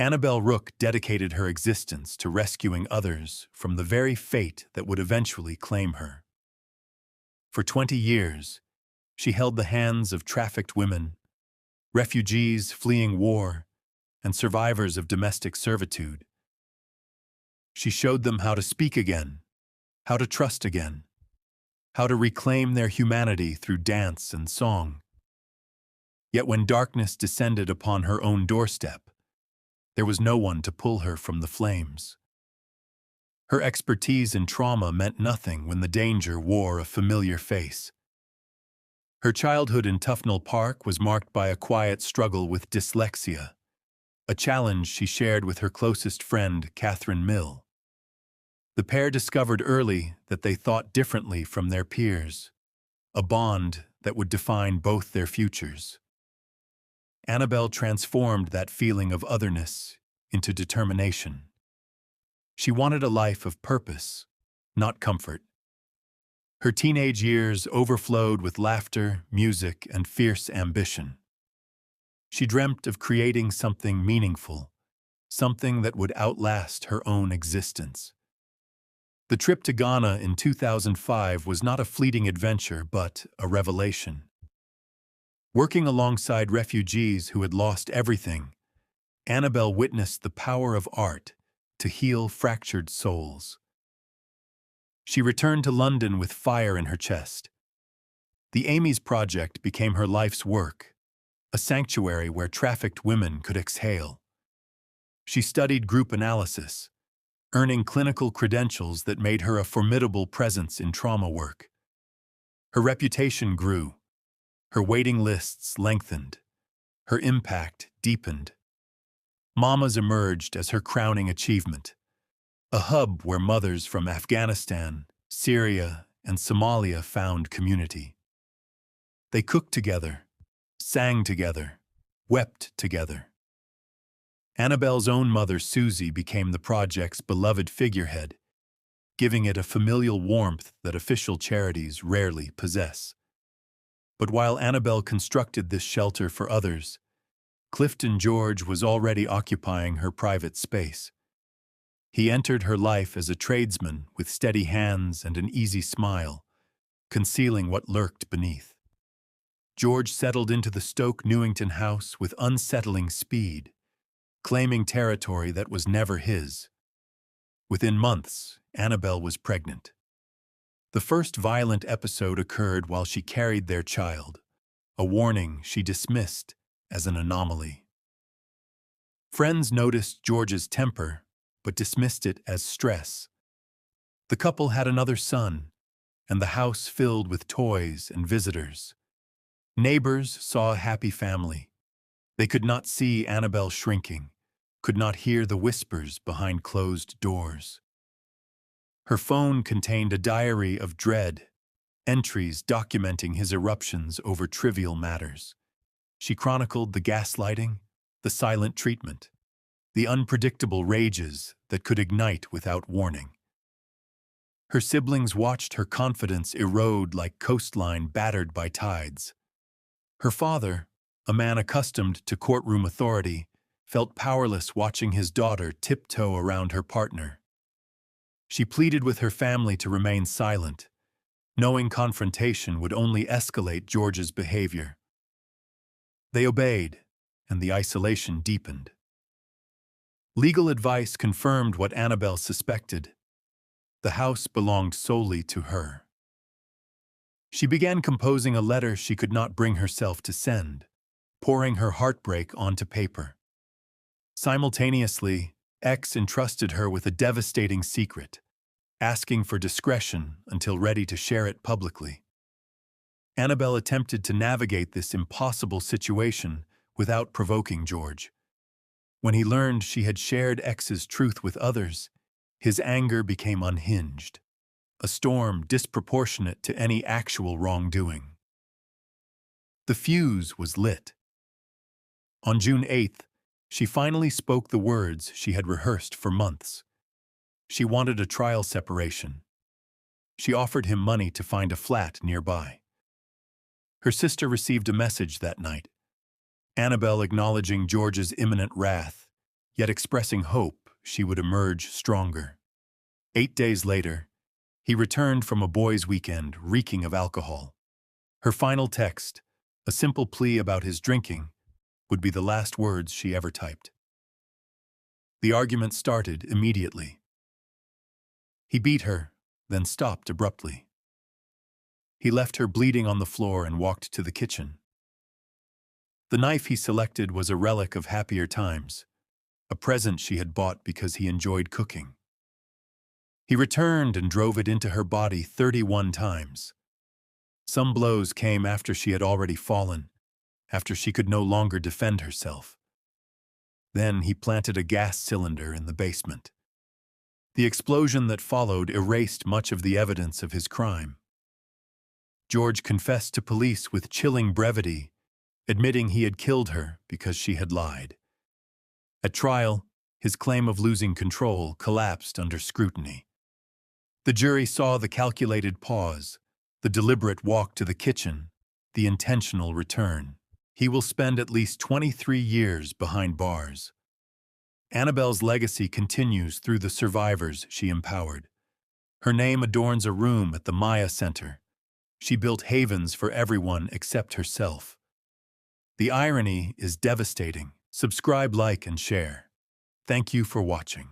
Annabelle Rook dedicated her existence to rescuing others from the very fate that would eventually claim her. For 20 years, she held the hands of trafficked women, refugees fleeing war, and survivors of domestic servitude. She showed them how to speak again, how to trust again, how to reclaim their humanity through dance and song. Yet when darkness descended upon her own doorstep, there was no one to pull her from the flames. Her expertise in trauma meant nothing when the danger wore a familiar face. Her childhood in Tufnell Park was marked by a quiet struggle with dyslexia, a challenge she shared with her closest friend, Catherine Mill. The pair discovered early that they thought differently from their peers, a bond that would define both their futures. Annabelle transformed that feeling of otherness into determination. She wanted a life of purpose, not comfort. Her teenage years overflowed with laughter, music, and fierce ambition. She dreamt of creating something meaningful, something that would outlast her own existence. The trip to Ghana in 2005 was not a fleeting adventure, but a revelation. Working alongside refugees who had lost everything, Annabelle witnessed the power of art to heal fractured souls. She returned to London with fire in her chest. The Amy's Project became her life's work, a sanctuary where trafficked women could exhale. She studied group analysis, earning clinical credentials that made her a formidable presence in trauma work. Her reputation grew. Her waiting lists lengthened. Her impact deepened. Mamas emerged as her crowning achievement, a hub where mothers from Afghanistan, Syria, and Somalia found community. They cooked together, sang together, wept together. Annabelle's own mother, Susie, became the project's beloved figurehead, giving it a familial warmth that official charities rarely possess. But while Annabelle constructed this shelter for others, Clifton George was already occupying her private space. He entered her life as a tradesman with steady hands and an easy smile, concealing what lurked beneath. George settled into the Stoke Newington house with unsettling speed, claiming territory that was never his. Within months, Annabelle was pregnant. The first violent episode occurred while she carried their child, a warning she dismissed as an anomaly. Friends noticed George's temper, but dismissed it as stress. The couple had another son, and the house filled with toys and visitors. Neighbors saw a happy family. They could not see Annabelle shrinking, could not hear the whispers behind closed doors. Her phone contained a diary of dread, entries documenting his eruptions over trivial matters. She chronicled the gaslighting, the silent treatment, the unpredictable rages that could ignite without warning. Her siblings watched her confidence erode like coastline battered by tides. Her father, a man accustomed to courtroom authority, felt powerless watching his daughter tiptoe around her partner. She pleaded with her family to remain silent, knowing confrontation would only escalate George's behavior. They obeyed, and the isolation deepened. Legal advice confirmed what Annabelle suspected. The house belonged solely to her. She began composing a letter she could not bring herself to send, pouring her heartbreak onto paper. Simultaneously, X entrusted her with a devastating secret, asking for discretion until ready to share it publicly. Annabelle attempted to navigate this impossible situation without provoking George. When he learned she had shared X's truth with others, his anger became unhinged, a storm disproportionate to any actual wrongdoing. The fuse was lit. On June 8th, she finally spoke the words she had rehearsed for months. She wanted a trial separation. She offered him money to find a flat nearby. Her sister received a message that night, Annabelle acknowledging George's imminent wrath, yet expressing hope she would emerge stronger. 8 days later, he returned from a boys' weekend reeking of alcohol. Her final text, a simple plea about his drinking, would be the last words she ever typed. The argument started immediately. He beat her, then stopped abruptly. He left her bleeding on the floor and walked to the kitchen. The knife he selected was a relic of happier times, a present she had bought because he enjoyed cooking. He returned and drove it into her body 31 times. Some blows came after she had already fallen, after she could no longer defend herself. Then he planted a gas cylinder in the basement. The explosion that followed erased much of the evidence of his crime. George confessed to police with chilling brevity, admitting he had killed her because she had lied. At trial, his claim of losing control collapsed under scrutiny. The jury saw the calculated pause, the deliberate walk to the kitchen, the intentional return. He will spend at least 23 years behind bars. Annabelle's legacy continues through the survivors she empowered. Her name adorns a room at the Maya Center. She built havens for everyone except herself. The irony is devastating. Subscribe, like, and share. Thank you for watching.